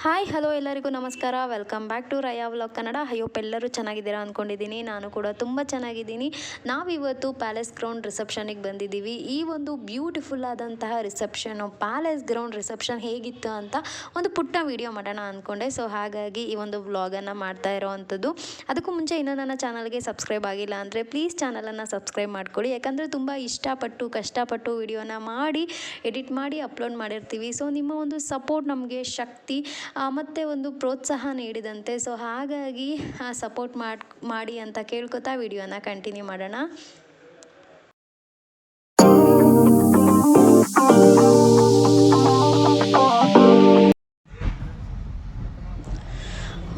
Hi hello ಎಲ್ಲರಿಗೂ ನಮಸ್ಕಾರ. Welcome back to Raya vlog Kannada. Hope ಎಲ್ಲರೂ ಚೆನ್ನಾಗಿದ್ದೀರಾ ಅಂದ್ಕೊಂಡಿದ್ದೀನಿ. ನಾನು ಕೂಡ ತುಂಬ ಚೆನ್ನಾಗಿದ್ದೀನಿ. ನಾವಿವತ್ತು ಪ್ಯಾಲೇಸ್ ಗ್ರೌಂಡ್ ರಿಸೆಪ್ಷನಿಗೆ ಬಂದಿದ್ದೀವಿ. ಈ ಒಂದು ಬ್ಯೂಟಿಫುಲ್ ಆದಂತಹ ರಿಸೆಪ್ಷನು, ಪ್ಯಾಲೇಸ್ ಗ್ರೌಂಡ್ ರಿಸೆಪ್ಷನ್ ಹೇಗಿತ್ತು ಅಂತ ಒಂದು ಪುಟ್ಟ ವಿಡಿಯೋ ಮಾಡೋಣ ಅಂದ್ಕೊಂಡೆ. ಸೊ ಹಾಗಾಗಿ ಈ ಒಂದು ವ್ಲಾಗನ್ನು ಮಾಡ್ತಾ ಇರೋವಂಥದ್ದು. ಅದಕ್ಕೂ ಮುಂಚೆ ಇನ್ನೂ ನನ್ನ ಚಾನಲ್ಗೆ ಸಬ್ಸ್ಕ್ರೈಬ್ ಆಗಿಲ್ಲ ಅಂದರೆ ಪ್ಲೀಸ್ ಚಾನಲನ್ನು ಸಬ್ಸ್ಕ್ರೈಬ್ ಮಾಡ್ಕೊಳ್ಳಿ. ಯಾಕಂದರೆ ತುಂಬ ಕಷ್ಟಪಟ್ಟು ವಿಡಿಯೋನ ಮಾಡಿ ಎಡಿಟ್ ಮಾಡಿ ಅಪ್ಲೋಡ್ ಮಾಡಿರ್ತೀವಿ. ಸೊ ನಿಮ್ಮ ಒಂದು ಸಪೋರ್ಟ್ ನಮಗೆ ಶಕ್ತಿ ಮತ್ತು ಒಂದು ಪ್ರೋತ್ಸಾಹ ನೀಡಿದಂತೆ. ಸೊ ಹಾಗಾಗಿ ಸಪೋರ್ಟ್ ಮಾಡಿ ಅಂತ ಕೇಳ್ಕೊತಾ ವಿಡಿಯೋನ ಕಂಟಿನ್ಯೂ ಮಾಡೋಣ.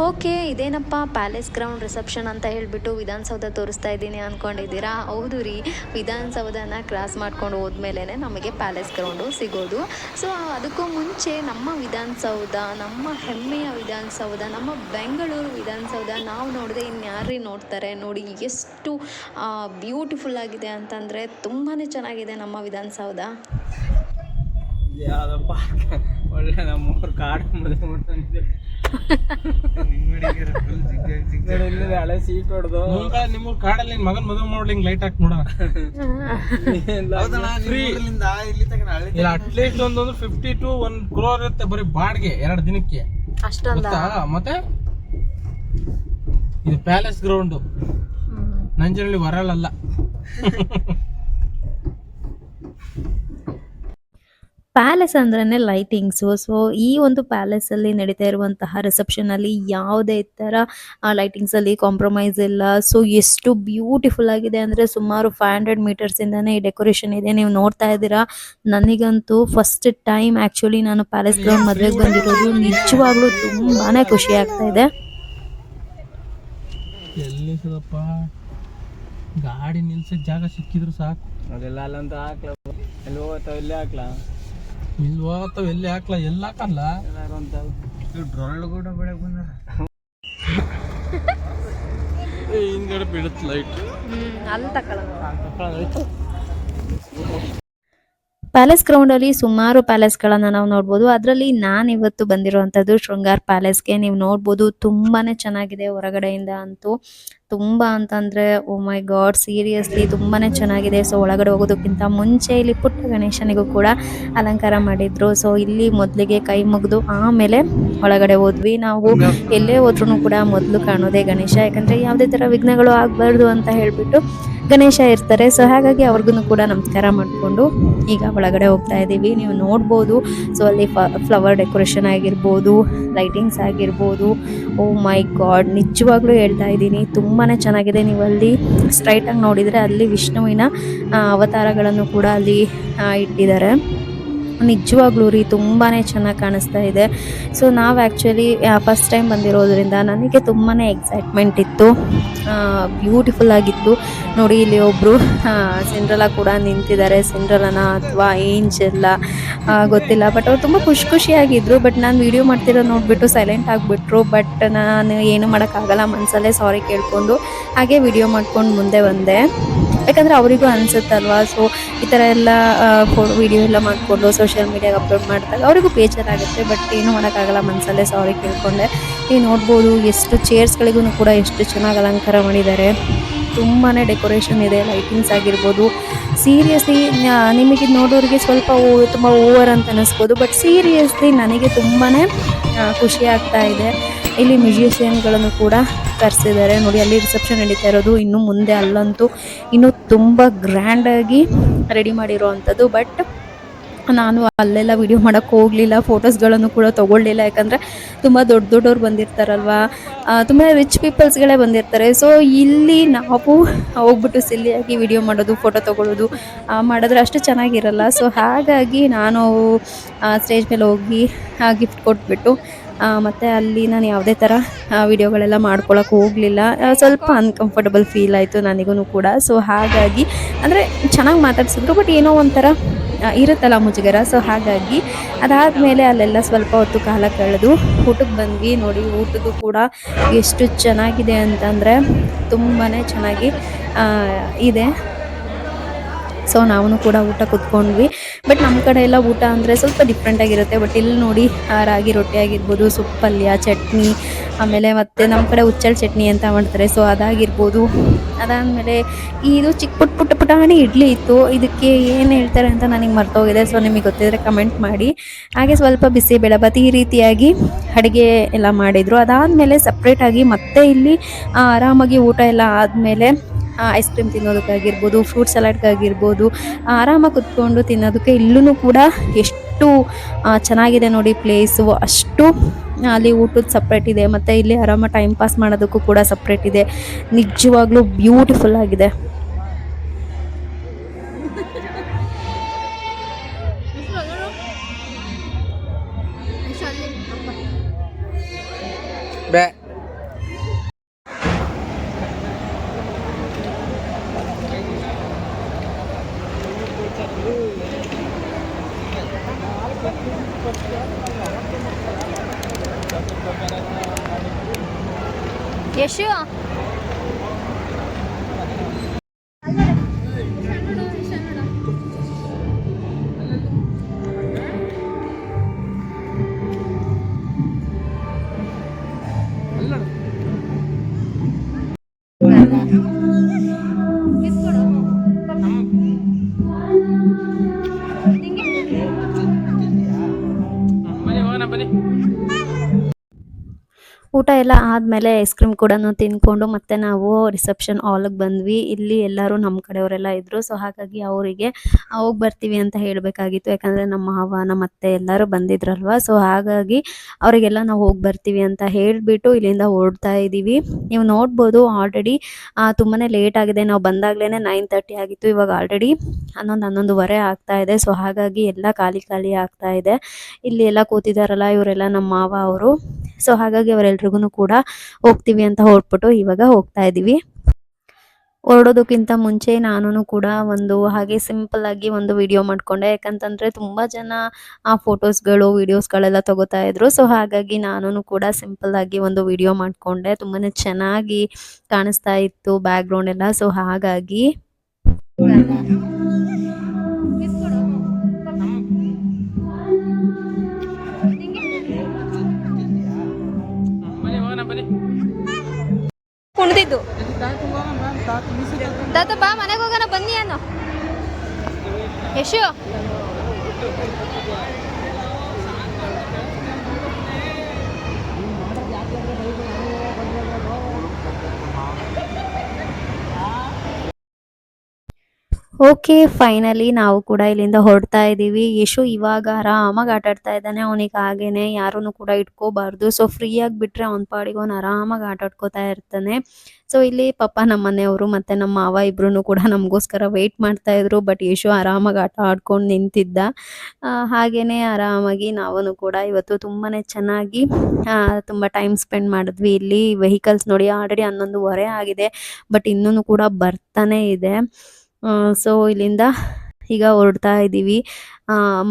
ಓಕೆ, ಇದೇನಪ್ಪ ಪ್ಯಾಲೇಸ್ ಗ್ರೌಂಡ್ ರಿಸೆಪ್ಷನ್ ಅಂತ ಹೇಳಿಬಿಟ್ಟು ವಿಧಾನಸೌಧ ತೋರಿಸ್ತಾ ಇದ್ದೀನಿ ಅಂದ್ಕೊಂಡಿದ್ದೀರಾ? ಹೌದು ರೀ, ವಿಧಾನಸೌಧನ ಕ್ರಾಸ್ ಮಾಡ್ಕೊಂಡು ಹೋದ್ಮೇಲೆ ನಮಗೆ ಪ್ಯಾಲೇಸ್ ಗ್ರೌಂಡು ಸಿಗೋದು. ಸೊ ಅದಕ್ಕೂ ಮುಂಚೆ ನಮ್ಮ ವಿಧಾನಸೌಧ, ನಮ್ಮ ಹೆಮ್ಮೆಯ ವಿಧಾನಸೌಧ, ನಮ್ಮ ಬೆಂಗಳೂರು ವಿಧಾನಸೌಧ ನಾವು ನೋಡಿದೆ ಇನ್ಯಾರೀ ನೋಡ್ತಾರೆ. ನೋಡಿ ಎಷ್ಟು ಬ್ಯೂಟಿಫುಲ್ ಆಗಿದೆ ಅಂತಂದರೆ ತುಂಬಾ ಚೆನ್ನಾಗಿದೆ ನಮ್ಮ ವಿಧಾನಸೌಧ. ಯಾವ್ದಪ್ಪ ಒಳ್ಳೆ ನಮ್ಮೂರು ಕಾಡು ಹಳೆ ಸೀಟ್ ಹೊಡೆದು ನಿಮ್ಮೂರು ಕಾಡಲ್ಲಿ ನಿನ್ ಮಗನ್ ಮದುವೆ ಮಾಡ್ಲಿ ಲೈಟ್ ಹಾಕಿ ನೋಡ. ಅಟ್ಲೀಸ್ಟ್ ಒಂದು 50 to 1 crore ಇರುತ್ತೆ ಬರೀ ಬಾಡಿಗೆ 2 ದಿನಕ್ಕೆ. ಮತ್ತೆ ಇದು ಪ್ಯಾಲೇಸ್ ಗ್ರೌಂಡ್, ನಂಜನಹಳ್ಳಿ ಹೊರಳಲ್ಲ. ಪ್ಯಾಲೇಸ್ ಅಂದ್ರೇ ಲೈಟಿಂಗ್ಸು. ಸೊ ಈ ಒಂದು ಪ್ಯಾಲೇಸಲ್ಲಿ ನಡೀತಾ ಇರುವಂತಹ ರಿಸೆಪ್ಷನಲ್ಲಿ ಯಾವುದೇ ಥರ ಲೈಟಿಂಗ್ಸಲ್ಲಿ ಕಾಂಪ್ರಮೈಸ್ ಇಲ್ಲ. ಸೊ ಎಷ್ಟು ಬ್ಯೂಟಿಫುಲ್ ಆಗಿದೆ ಅಂದರೆ ಸುಮಾರು 500 ಮೀಟರ್ಸಿಂದನೇ ಈ ಡೆಕೋರೇಷನ್ ಇದೆ. ನೀವು ನೋಡ್ತಾ ಇದ್ದೀರಾ. ನನಗಂತೂ ಫಸ್ಟ್ ಟೈಮ್ ಆ್ಯಕ್ಚುಲಿ ನಾನು ಪ್ಯಾಲೇಸ್ ಗ್ರೌಂಡ್ ಮದುವೆಗೆ ಬಂದಿರೋದು. ನಿಜವಾಗ್ಲೂ ತುಂಬಾ ಖುಷಿ ಆಗ್ತಾ ಇದೆ. ಗಾಡಿ ನಿಲ್ಸಕ್ ಜಾಗ ಸಿಕ್ಕಿದ್ರು ಸಾಕು. ಅದೆಲ್ಲ ಅಲ್ಲಂತ ಹಾಕ್ಲ, ಎಲ್ಲಿ ಹೋಗ್ತಾವ ಎಲ್ಲಿ ಹಾಕ್ಲಾ, ಇಲ್ಲಿ ಹೋಗ್ತಾವ ಎಲ್ಲಿ ಹಾಕ್ಲಾ, ಎಲ್ಲ ಹಾಕಲ್ಲ. ಡ್ರೋನ್ ಕೂಡ ಬಿಡಕ್ ಬಂದ ಹಿಂದ್ಗಡೆ ಬೀಳುತ್ತೆ ಲೈಟ್. ಪ್ಯಾಲೇಸ್ ಗ್ರೌಂಡಲ್ಲಿ ಸುಮಾರು ಪ್ಯಾಲೇಸ್ಗಳನ್ನು ನಾವು ನೋಡ್ಬೋದು. ಅದರಲ್ಲಿ ನಾನು ಇವತ್ತು ಬಂದಿರುವಂಥದ್ದು ಶೃಂಗಾರ್ ಪ್ಯಾಲೇಸ್ಗೆ. ನೀವು ನೋಡ್ಬೋದು ತುಂಬಾ ಚೆನ್ನಾಗಿದೆ ಹೊರಗಡೆಯಿಂದ ಅಂತೂ. ತುಂಬ ಅಂತಂದರೆ ಓ ಮೈ ಗಾಡ್, ಸೀರಿಯಸ್ಲಿ ತುಂಬಾ ಚೆನ್ನಾಗಿದೆ. ಸೊ ಒಳಗಡೆ ಹೋಗೋದಕ್ಕಿಂತ ಮುಂಚೆ ಇಲ್ಲಿ ಪುಟ್ಟ ಗಣೇಶನಿಗೂ ಕೂಡ ಅಲಂಕಾರ ಮಾಡಿದ್ರು. ಸೊ ಇಲ್ಲಿ ಮೊದಲಿಗೆ ಕೈ ಮುಗಿದು ಆಮೇಲೆ ಒಳಗಡೆ ಹೋದ್ವಿ. ನಾವು ಎಲ್ಲೇ ಹೋದ್ರೂ ಕೂಡ ಮೊದಲು ಕಾಣೋದೇ ಗಣೇಶ. ಯಾಕಂದರೆ ಯಾವುದೇ ಥರ ವಿಘ್ನಗಳು ಆಗಬಾರ್ದು ಅಂತ ಹೇಳಿಬಿಟ್ಟು ಗಣೇಶ ಇರ್ತಾರೆ. ಸೊ ಹಾಗಾಗಿ ಅವ್ರಿಗೂ ಕೂಡ ನಮಸ್ಕಾರ ಮಾಡಿಕೊಂಡು ಈಗ ಒಳಗಡೆ ಹೋಗ್ತಾ ಇದ್ದೀವಿ. ನೀವು ನೋಡ್ಬೋದು. ಸೊ ಅಲ್ಲಿ ಫ್ಲವರ್ ಡೆಕೋರೇಷನ್ ಆಗಿರ್ಬೋದು, ಲೈಟಿಂಗ್ಸ್ ಆಗಿರ್ಬೋದು. ಓ ಮೈ ಗಾಡ್, ನಿಜವಾಗ್ಲೂ ಹೇಳ್ತಾ ಇದ್ದೀನಿ ತುಂಬಾ ಚೆನ್ನಾಗಿದೆ. ನೀವು ಅಲ್ಲಿ ಸ್ಟ್ರೈಟಾಗಿ ನೋಡಿದರೆ ಅಲ್ಲಿ ವಿಷ್ಣುವಿನ ಅವತಾರಗಳನ್ನು ಕೂಡ ಅಲ್ಲಿ ಇಟ್ಟಿದ್ದಾರೆ. ನಿಜವಾಗ್ಲೂ ರೀ ತುಂಬಾ ಚೆನ್ನಾಗಿ ಕಾಣಿಸ್ತಾ ಇದೆ. ಸೊ ನಾವು ಆ್ಯಕ್ಚುಲಿ ಫಸ್ಟ್ ಟೈಮ್ ಬಂದಿರೋದ್ರಿಂದ ನನಗೆ ತುಂಬಾ ಎಕ್ಸೈಟ್ಮೆಂಟ್ ಇತ್ತು. ಬ್ಯೂಟಿಫುಲ್ ಆಗಿತ್ತು. ನೋಡಿ ಇಲ್ಲಿ ಒಬ್ಬರು ಸಿಂಡ್ರಲ್ಲ ಕೂಡ ನಿಂತಿದ್ದಾರೆ. ಸಿಂಡ್ರಲನ ಅಥವಾ ಏಂಜೆಲ್ಲ ಗೊತ್ತಿಲ್ಲ. ಬಟ್ ಅವ್ರು ತುಂಬ ಖುಷಿಯಾಗಿದ್ದರು. ಬಟ್ ನಾನು ವೀಡಿಯೋ ಮಾಡ್ತಿರೋದು ನೋಡಿಬಿಟ್ಟು ಸೈಲೆಂಟ್ ಆಗಿಬಿಟ್ರು. ಬಟ್ ನಾನು ಏನು ಮಾಡೋಕ್ಕಾಗಲ್ಲ, ಮನಸಲ್ಲೇ ಸಾರಿ ಕೇಳಿಕೊಂಡು ಹಾಗೆ ವೀಡಿಯೋ ಮಾಡ್ಕೊಂಡು ಮುಂದೆ ಬಂದೆ. ಯಾಕಂದರೆ ಅವರಿಗೂ ಅನಿಸುತ್ತಲ್ವ. ಸೊ ಈ ಥರ ಎಲ್ಲ ವೀಡಿಯೋ ಎಲ್ಲ ಮಾಡಿಕೊಂಡು ಸೋಷಿಯಲ್ ಮೀಡಿಯಾಗೆ ಅಪ್ಲೋಡ್ ಮಾಡಿದಾಗ ಅವರಿಗೂ ಬೇಜಾರಾಗುತ್ತೆ. ಬಟ್ ಏನೂ ಮಾಡೋಕ್ಕಾಗಲ್ಲ, ಮನಸಲ್ಲೇ ಸಾರಿ ಕೇಳಿಕೊಂಡೆ. ನೀವು ನೋಡ್ಬೋದು ಎಷ್ಟು ಚೇರ್ಸ್ಗಳಿಗೂ ಕೂಡ ಎಷ್ಟು ಚೆನ್ನಾಗಿ ಅಲಂಕಾರ ಮಾಡಿದ್ದಾರೆ. ತುಂಬಾ ಡೆಕೋರೇಷನ್ ಇದೆ, ಲೈಟಿಂಗ್ಸ್ ಆಗಿರ್ಬೋದು. ಸೀರಿಯಸ್ಲಿ ನಿಮಗೆ ನೋಡೋರಿಗೆ ಸ್ವಲ್ಪ ತುಂಬ ಓವರ್ ಅಂತ ಅನ್ನಿಸ್ಬೋದು. ಬಟ್ ಸೀರಿಯಸ್ಲಿ ನನಗೆ ತುಂಬಾ ಖುಷಿ ಆಗ್ತಾ ಇದೆ. ಇಲ್ಲಿ ಮ್ಯೂಸಿಷಿಯನ್ಗಳನ್ನು ಕೂಡ ಕರೆಸಿದ್ದಾರೆ. ನೋಡಿ ಅಲ್ಲಿ ರಿಸೆಪ್ಷನ್ ನಡೀತಾ ಇರೋದು. ಇನ್ನು ಮುಂದೆ ಅಲ್ಲಂತೂ ಇನ್ನೂ ತುಂಬ ಗ್ರ್ಯಾಂಡಾಗಿ ರೆಡಿ ಮಾಡಿರೋ ಅಂಥದ್ದು. ಬಟ್ ನಾನು ಅಲ್ಲೆಲ್ಲ ವಿಡಿಯೋ ಮಾಡೋಕ್ಕೆ ಹೋಗಲಿಲ್ಲ, ಫೋಟೋಸ್ಗಳನ್ನು ಕೂಡ ತೊಗೊಳ್ಳಿಲ್ಲ. ಯಾಕಂದರೆ ತುಂಬ ದೊಡ್ಡವ್ರು ಬಂದಿರ್ತಾರಲ್ವ, ತುಂಬ ರಿಚ್ ಪೀಪಲ್ಸ್ಗಳೇ ಬಂದಿರ್ತಾರೆ. ಸೊ ಇಲ್ಲಿ ನಾವು ಹೋಗ್ಬಿಟ್ಟು ಸಿಲ್ಲಿಯಾಗಿ ವಿಡಿಯೋ ಮಾಡೋದು, ಫೋಟೋ ತೊಗೊಳ್ಳೋದು ಮಾಡಿದ್ರೆ ಅಷ್ಟು ಚೆನ್ನಾಗಿರಲ್ಲ. ಸೊ ಹಾಗಾಗಿ ನಾನು ಸ್ಟೇಜ್ ಮೇಲೆ ಹೋಗಿ ಗಿಫ್ಟ್ ಕೊಟ್ಬಿಟ್ಟು ಮತ್ತು ಅಲ್ಲಿ ನಾನು ಯಾವುದೇ ಥರ ವಿಡಿಯೋಗಳೆಲ್ಲ ಮಾಡ್ಕೊಳಕ್ಕೆ ಹೋಗಲಿಲ್ಲ. ಸ್ವಲ್ಪ ಅನ್ಕಂಫರ್ಟಬಲ್ ಫೀಲ್ ಆಯಿತು ನನಗೂ ಕೂಡ. ಸೊ ಹಾಗಾಗಿ ಅಂದರೆ ಚೆನ್ನಾಗಿ ಮಾತಾಡ್ಸಿದ್ರು, ಬಟ್ ಏನೋ ಒಂಥರ ಇರುತ್ತಲ್ಲ ಮುಜುಗರ. ಸೊ ಹಾಗಾಗಿ ಅದಾದಮೇಲೆ ಅಲ್ಲೆಲ್ಲ ಸ್ವಲ್ಪ ಹೊತ್ತು ಕಾಲ ಕಳೆದು ಊಟಕ್ಕೆ ಬಂದ್ವಿ. ನೋಡಿ ಊಟದ್ದು ಕೂಡ ಎಷ್ಟು ಚೆನ್ನಾಗಿದೆ ಅಂತಂದರೆ ತುಂಬಾ ಚೆನ್ನಾಗಿ ಇದೆ. ಸೊ ನಾವು ಕೂಡ ಊಟ ಕೂತ್ಕೊಂಡ್ವಿ. ಬಟ್ ನಮ್ಮ ಕಡೆ ಎಲ್ಲ ಊಟ ಅಂದರೆ ಸ್ವಲ್ಪ ಡಿಫ್ರೆಂಟಾಗಿರುತ್ತೆ. ಬಟ್ ಇಲ್ಲಿ ನೋಡಿ ರಾಗಿ ರೊಟ್ಟಿ ಆಗಿರ್ಬೋದು, ಸೊಪ್ಪು ಪಲ್ಯ, ಚಟ್ನಿ, ಆಮೇಲೆ ಮತ್ತು ನಮ್ಮ ಕಡೆ ಹುಚ್ಚಳ ಚಟ್ನಿ ಅಂತ ಮಾಡ್ತಾರೆ, ಸೊ ಅದಾಗಿರ್ಬೋದು. ಅದಾದಮೇಲೆ ಇದು ಚಿಕ್ಕ ಪುಟಾಣಿ ಇಡ್ಲಿ ಇತ್ತು. ಇದಕ್ಕೆ ಏನು ಹೇಳ್ತಾರೆ ಅಂತ ನನಗೆ ಮರ್ತೋಗಿದೆ, ಸೊ ನಿಮಗೆ ಗೊತ್ತಿದ್ರೆ ಕಮೆಂಟ್ ಮಾಡಿ. ಹಾಗೆ ಸ್ವಲ್ಪ ಬಿಸಿಬೇಳೆಬಾತ್ ಈ ರೀತಿಯಾಗಿ ಅಡುಗೆ ಎಲ್ಲ ಮಾಡಿದರು. ಅದಾದಮೇಲೆ ಸಪ್ರೇಟಾಗಿ ಮತ್ತೆ ಇಲ್ಲಿ ಆರಾಮಾಗಿ ಊಟ ಎಲ್ಲ ಆದಮೇಲೆ ಐಸ್ ಕ್ರೀಮ್ ತಿನ್ನೋದಕ್ಕಾಗಿರ್ಬೋದು, ಫ್ರೂಟ್ ಸಲಾಡ್ಗಾಗಿರ್ಬೋದು, ಆರಾಮಾಗಿ ಕುತ್ಕೊಂಡು ತಿನ್ನೋದಕ್ಕೆ ಇಲ್ಲೂ ಕೂಡ ಎಷ್ಟು ಚೆನ್ನಾಗಿದೆ ನೋಡಿ ಪ್ಲೇಸು. ಅಷ್ಟು ಅಲ್ಲಿ ಊಟದ ಸಪ್ರೇಟ್ ಇದೆ, ಮತ್ತು ಇಲ್ಲಿ ಆರಾಮಾಗಿ ಟೈಮ್ ಪಾಸ್ ಮಾಡೋದಕ್ಕೂ ಕೂಡ ಸಪ್ರೇಟ್ ಇದೆ. ನಿಜವಾಗ್ಲೂ ಬ್ಯೂಟಿಫುಲ್ ಆಗಿದೆ. ಯಶು ಊಟ ಎಲ್ಲ ಆದಮೇಲೆ ಐಸ್ ಕ್ರೀಮ್ ಕೂಡ ತಿಂದ್ಕೊಂಡು ಮತ್ತೆ ನಾವು ರಿಸೆಪ್ಷನ್ ಹಾಲ್ಗೆ ಬಂದ್ವಿ. ಇಲ್ಲಿ ಎಲ್ಲರೂ ನಮ್ಮ ಕಡೆಯವರೆಲ್ಲ ಇದ್ದರು, ಸೊ ಹಾಗಾಗಿ ಅವರಿಗೆ ಹೋಗಿ ಬರ್ತೀವಿ ಅಂತ ಹೇಳಬೇಕಾಗಿತ್ತು. ಯಾಕಂದರೆ ನಮ್ಮ ಮಾವ ನಮ್ಮ ಅತ್ತೆ ಎಲ್ಲರೂ ಬಂದಿದ್ರಲ್ವ, ಸೊ ಹಾಗಾಗಿ ಅವರಿಗೆಲ್ಲ ನಾವು ಹೋಗಿ ಬರ್ತೀವಿ ಅಂತ ಹೇಳಿಬಿಟ್ಟು ಇಲ್ಲಿಂದ ಹೊರಡ್ತಾ ಇದ್ದೀವಿ. ನೀವು ನೋಡ್ಬೋದು ಆಲ್ರೆಡಿ ತುಂಬಾ ಲೇಟ್ ಆಗಿದೆ. ನಾವು ಬಂದಾಗಲೇ 9:30 ಆಗಿತ್ತು, ಇವಾಗ ಆಲ್ರೆಡಿ 11:30 ಆಗ್ತಾ ಇದೆ. ಸೊ ಹಾಗಾಗಿ ಎಲ್ಲ ಖಾಲಿ ಆಗ್ತಾ ಇದೆ. ಇಲ್ಲಿ ಎಲ್ಲ ಕೂತಿದ್ದಾರಲ್ಲ ಇವರೆಲ್ಲ ನಮ್ಮ ಮಾವ ಅವರು, ಸೊ ಹಾಗಾಗಿ ಅವರೆಲ್ಲರಿಗೂ ಕೂಡ ಹೋಗ್ತೀವಿ ಅಂತ ಹೊರಟ್ಬಿಟ್ಟು ಇವಾಗ ಹೋಗ್ತಾ ಇದ್ದೀವಿ. ಹೊರಡೋದಕ್ಕಿಂತ ಮುಂಚೆ ನಾನು ಕೂಡ ಒಂದು ಹಾಗೆ ಸಿಂಪಲ್ ಆಗಿ ಒಂದು ವಿಡಿಯೋ ಮಾಡ್ಕೊಂಡೆ. ಯಾಕಂತಂದರೆ ತುಂಬ ಜನ ಆ ಫೋಟೋಸ್ಗಳು ವಿಡಿಯೋಸ್ಗಳೆಲ್ಲ ತಗೋತಾ ಇದ್ರು, ಸೊ ಹಾಗಾಗಿ ನಾನು ಕೂಡ ಸಿಂಪಲ್ ಆಗಿ ಒಂದು ವಿಡಿಯೋ ಮಾಡಿಕೊಂಡೆ. ತುಂಬಾ ಚೆನ್ನಾಗಿ ಕಾಣಿಸ್ತಾ ಇತ್ತು ಬ್ಯಾಕ್ಗ್ರೌಂಡ್ ಎಲ್ಲ, ಸೊ ಹಾಗಾಗಿ ಕುಣ್ದಿದ್ದು ತಾತ ಬಾ ಮನೆಗೆ ಹೋಗೋಣ ಬನ್ನಿ ಅನ್ನೋ ಯಶು. ಓಕೆ, ಫೈನಲಿ ನಾವು ಕೂಡ ಇಲ್ಲಿಂದ ಹೊರಡ್ತಾ ಇದ್ದೀವಿ. ಯಶು ಇವಾಗ ಆರಾಮಾಗಿ ಆಟಾಡ್ತಾ ಇದ್ದಾನೆ. ಅವನಿಗೆ ಹಾಗೇನೆ ಯಾರೂ ಕೂಡ ಇಟ್ಕೋಬಾರ್ದು, ಸೊ ಫ್ರೀಯಾಗಿ ಬಿಟ್ಟರೆ ಅವ್ನ ಪಾಡಿಗೆ ಅವ್ನು ಆರಾಮಾಗಿ ಆಟಾಡ್ಕೋತಾ ಇರ್ತಾನೆ. ಸೊ ಇಲ್ಲಿ ಪಪ್ಪ ನಮ್ಮ ಮನೆಯವರು ಮತ್ತು ನಮ್ಮ ಮಾವ ಇಬ್ಬರೂ ಕೂಡ ನಮಗೋಸ್ಕರ ವೆಯ್ಟ್ ಮಾಡ್ತಾಯಿದ್ರು. ಬಟ್ ಯಶು ಆರಾಮಾಗಿ ಆಟ ಆಡ್ಕೊಂಡು ನಿಂತಿದ್ದ. ಹಾಗೆಯೇ ಆರಾಮಾಗಿ ನಾವು ಕೂಡ ಇವತ್ತು ತುಂಬಾ ಚೆನ್ನಾಗಿ ತುಂಬ ಟೈಮ್ ಸ್ಪೆಂಡ್ ಮಾಡಿದ್ವಿ. ಇಲ್ಲಿ ವೆಹಿಕಲ್ಸ್ ನೋಡಿ ಆಲ್ರೆಡಿ 11:30 ಆಗಿದೆ, ಬಟ್ ಇನ್ನೂ ಕೂಡ ಬರ್ತಾನೆ ಇದೆ. ಸೊ ಇಲ್ಲಿಂದ ಈಗ ಹೊರಡ್ತಾ ಇದ್ದೀವಿ.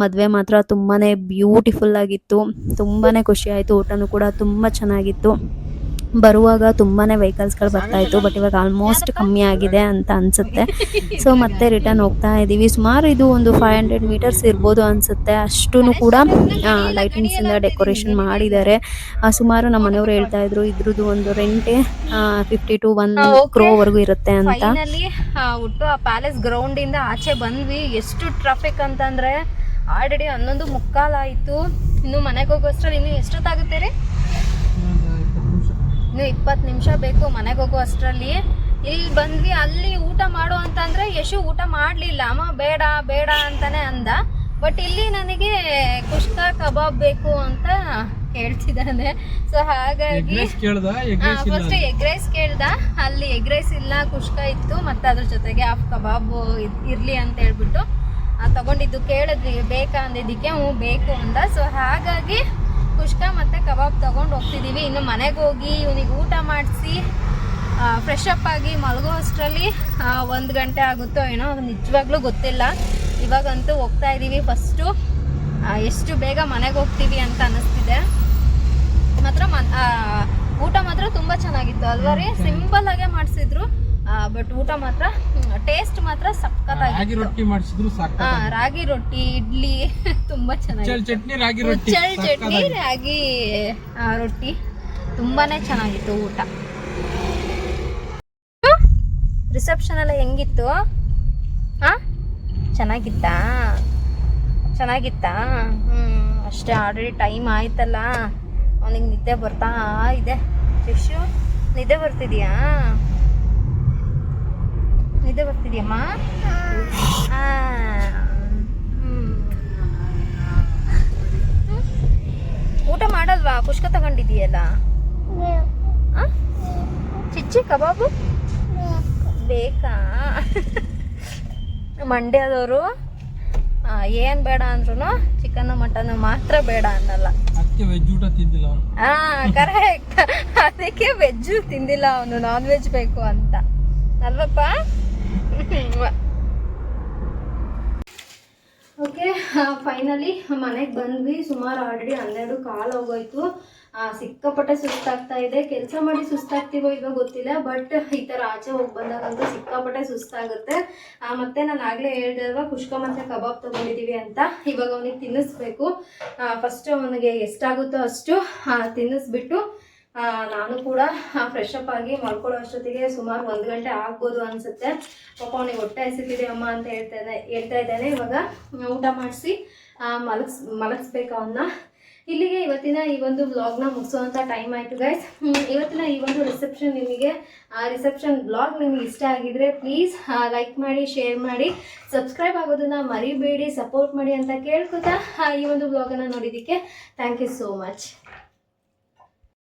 ಮದುವೆ ಮಾತ್ರ ತುಂಬಾ ಬ್ಯೂಟಿಫುಲ್ ಆಗಿತ್ತು, ತುಂಬಾ ಖುಷಿ ಆಯಿತು. ಊಟನೂ ಕೂಡ ತುಂಬ ಚೆನ್ನಾಗಿತ್ತು. ಬರುವಾಗ ತುಂಬಾ ವೆಹಿಕಲ್ಸ್ಗಳು ಬರ್ತಾಯಿತ್ತು, ಬಟ್ ಇವಾಗ ಆಲ್ಮೋಸ್ಟ್ ಕಮ್ಮಿ ಆಗಿದೆ ಅಂತ ಅನಿಸುತ್ತೆ. ಸೊ ಮತ್ತೆ ರಿಟರ್ನ್ ಹೋಗ್ತಾ ಇದ್ದೀವಿ. ಸುಮಾರು ಇದು ಒಂದು 500 ಮೀಟರ್ಸ್ ಇರ್ಬೋದು ಅನಿಸುತ್ತೆ. ಅಷ್ಟೂ ಕೂಡ ಲೈಟಿಂಗ್ಸಿಂದ ಡೆಕೋರೇಷನ್ ಮಾಡಿದ್ದಾರೆ. ಸುಮಾರು ನಮ್ಮ ಮನೆಯವರು ಹೇಳ್ತಾ ಇದ್ರು ಇದ್ರದ್ದು ಒಂದು ರೆಂಟೇ 50 to 1 crore ಇರುತ್ತೆ ಅಂತ. ಫೈನಲಿ ಒಟ್ಟು ಆ ಪ್ಯಾಲೇಸ್ ಗ್ರೌಂಡಿಂದ ಆಚೆ ಬಂದ್ವಿ. ಎಷ್ಟು ಟ್ರಾಫಿಕ್ ಅಂತಂದರೆ ಆಲ್ರೆಡಿ 11:45 ಆಯಿತು. ಇನ್ನು ಮನೆಗೆ ಹೋಗೋಷ್ಟರಲ್ಲಿ ಇನ್ನೂ ಎಷ್ಟೊತ್ತಾಗುತ್ತೆ ರೀ? ಇನ್ನು 20 ನಿಮಿಷ ಬೇಕು ಮನೆಗೆ ಹೋಗೋ ಅಷ್ಟರಲ್ಲಿ. ಇಲ್ಲಿ ಬಂದ್ವಿ. ಅಲ್ಲಿ ಊಟ ಮಾಡು ಅಂತಂದರೆ ಯಶು ಊಟ ಮಾಡಲಿಲ್ಲ. ಅಮ್ಮ ಬೇಡ ಬೇಡ ಅಂತಾನೆ ಅಂದ. ಬಟ್ ಇಲ್ಲಿ ನನಗೆ ಕುಷ್ಕಾ ಕಬಾಬ್ ಬೇಕು ಅಂತ ಹೇಳ್ತಿದ್ದಾನೆ. ಸೊ ಹಾಗಾಗಿ ಫಸ್ಟ್ ಎಗ್ ರೈಸ್ ಕೇಳ್ದ. ಅಲ್ಲಿ ಎಗ್ ರೈಸ್ ಇಲ್ಲ, ಕುಷ್ಕಾ ಇತ್ತು, ಮತ್ತು ಅದ್ರ ಜೊತೆಗೆ ಹಾಫ್ ಕಬಾಬ್ ಇರಲಿ ಅಂತ ಹೇಳ್ಬಿಟ್ಟು ತಗೊಂಡಿದ್ದು. ಕೇಳಿದ್ವಿ ಬೇಕಾ ಅಂದಿದ್ದಕ್ಕೆ ಹ್ಞೂ ಬೇಕು ಅಂದ. ಸೊ ಹಾಗಾಗಿ ಕುಷ್ಕಾ ಮತ್ತು ಕಬಾಬ್ ತೊಗೊಂಡು ಹೋಗ್ತಿದ್ದೀವಿ. ಇನ್ನು ಮನೆಗೆ ಹೋಗಿ ಇವನಿಗೆ ಊಟ ಮಾಡಿಸಿ ಫ್ರೆಶ್ ಅಪ್ ಆಗಿ ಮಲಗೋ ಅಷ್ಟರಲ್ಲಿ 1 ಗಂಟೆ ಆಗುತ್ತೋ ಏನೋ, ನಿಜವಾಗ್ಲೂ ಗೊತ್ತಿಲ್ಲ. ಇವಾಗಂತೂ ಹೋಗ್ತಾ ಇದ್ದೀವಿ. ಫಸ್ಟು ಎಷ್ಟು ಬೇಗ ಮನೆಗೆ ಹೋಗ್ತೀವಿ ಅಂತ ಅನ್ನಿಸ್ತಿದೆ. ಮಾತ್ರ ಊಟ ಮಾತ್ರ ತುಂಬ ಚೆನ್ನಾಗಿತ್ತು ಅಲ್ವಾ ರೀ? ಸಿಂಪಲ್ ಆಗೇ ಮಾಡಿಸಿದ್ರು. ಬಟ್ ಊಟ ಮಾತ್ರ ಟೇಸ್ಟ್ ಮಾತ್ರ ರಾಗಿ ಸಖತ್ತಾಗಿತ್ತು. ರೊಟ್ಟಿ ಮಾಡಿಸಿದ್ರು ಸಾಕು. ರಾಗಿ ರೊಟ್ಟಿ, ಇಡ್ಲಿ ತುಂಬಾ ಚೆನ್ನಾಗಿತ್ತು. ಚಟ್ನಿ ರಾಗಿ ರೊಟ್ಟಿ ಹುಚ್ಚಲ್ ಚಟ್ನಿ, ರಾಗಿ ರೊಟ್ಟಿ ತುಂಬಾನೇ ಚೆನ್ನಾಗಿತ್ತು ಊಟ. ರಿಸೆಪ್ಷನ್ ಎಲ್ಲ ಹೆಂಗಿತ್ತು? ಚೆನ್ನಾಗಿತ್ತಾ? ಅಷ್ಟೇ. ಆಲ್ರೆಡಿ ಟೈಮ್ ಆಯ್ತಲ್ಲ, ಅವನಿಗೆ ನಿದ್ದೆ ಬರ್ತಾ ಇದೆ. ಶಿಶು ನಿದ್ದೆ ಬರ್ತಿದ್ಯಾ? ಬರ್ತಿದ್ಯಮ್ಮ? ಊಟ ಮಾಡಲ್ವಾ? ಕುಷ್ಕ ತಗೊಂಡಿದೀಯಲ್ಲ, ಚಿಚ್ಚಿ ಕಬಾಬು ಬೇಕಾ? ಮಂಡ್ಯದವರು ಏನ್ ಬೇಡ ಅಂದ್ರೂ ಚಿಕನ್ ಮಟನ್ ಮಾತ್ರ ಬೇಡ ಅನ್ನಲ್ಲ. ಅದಕ್ಕೆ ವೆಜ್ ಊಟ ತಿಂದಿಲ್ಲ ಅವನು. ಕರೆಕ್ಟ್, ಅದಕ್ಕೆ ವೆಜ್ಜು ತಿಂದಿಲ್ಲ ಅವನು, ನಾನ್ ವೆಜ್ ಬೇಕು ಅಂತ ಅಲ್ವಪ್ಪ? ಓಕೆ, ಫೈನಲಿ ಮನೆಗೆ ಬಂದ್ವಿ. ಸುಮಾರು ಆಲ್ರೆಡಿ 12 ಕಾಲು ಹೋಗೋಯ್ತು. ಸಿಕ್ಕಾಪಟ್ಟೆ ಸುಸ್ತಾಗ್ತಾ ಇದೆ. ಕೆಲಸ ಮಾಡಿ ಸುಸ್ತಾಗ್ತೀವೋ ಇವಾಗ ಗೊತ್ತಿಲ್ಲ, ಬಟ್ ಈ ಥರ ಆಚೆ ಹೋಗಿ ಬಂದಾಗಂತೂ ಸಿಕ್ಕಾಪಟ್ಟೆ ಸುಸ್ತಾಗುತ್ತೆ. ಮತ್ತೆ ನಾನು ಆಗಲೇ ಹೇಳಿದೆ ಅಲ್ವಾ, ಕುಷ್ಕ ಮತ್ತು ಕಬಾಬ್ ತೊಗೊಂಡಿದ್ದೀವಿ ಅಂತ. ಇವಾಗ ಅವನಿಗೆ ತಿನ್ನಿಸ್ಬೇಕು. ಫಸ್ಟ್ ಅವನಿಗೆ ಎಷ್ಟಾಗುತ್ತೋ ಅಷ್ಟು ತಿನ್ನಿಸ್ಬಿಟ್ಟು ನಾನು ಕೂಡ ಫ್ರೆಶ್ ಅಪ್ ಆಗಿ ಮಲ್ಕೊಳ್ಳೋ ಅಷ್ಟೊತ್ತಿಗೆ ಸುಮಾರು 1 ಗಂಟೆ ಆಗ್ಬೋದು ಅನಿಸುತ್ತೆ. ಪಾಪ ಅವನಿಗೆ ಹೊಟ್ಟೆ ಹಸಿತಿದೆ ಅಮ್ಮ ಅಂತ ಹೇಳ್ತಾ ಇದ್ದಾನೆ. ಇವಾಗ ಊಟ ಮಾಡಿಸಿ ಮಲಗಿಸ್ಬೇಕು ಅವನ್ನ. ಇಲ್ಲಿಗೆ ಇವತ್ತಿನ ಈ ಒಂದು ವ್ಲಾಗ್ನ ಮುಗಿಸೋವಂಥ ಟೈಮ್ ಆಯಿತು ಗೈಸ್. ಇವತ್ತಿನ ಈ ಒಂದು ರಿಸೆಪ್ಷನ್ ವ್ಲಾಗ್ ನಿಮಗೆ ಇಷ್ಟ ಆಗಿದ್ರೆ ಪ್ಲೀಸ್ ಲೈಕ್ ಮಾಡಿ, ಶೇರ್ ಮಾಡಿ, ಸಬ್ಸ್ಕ್ರೈಬ್ ಆಗೋದನ್ನು ಮರಿಬೇಡಿ, ಸಪೋರ್ಟ್ ಮಾಡಿ ಅಂತ ಕೇಳ್ಕೊತಾ ಈ ಒಂದು ವ್ಲಾಗನ್ನು ನೋಡಿದ್ದಕ್ಕೆ ಥ್ಯಾಂಕ್ ಯು ಸೋ ಮಚ್.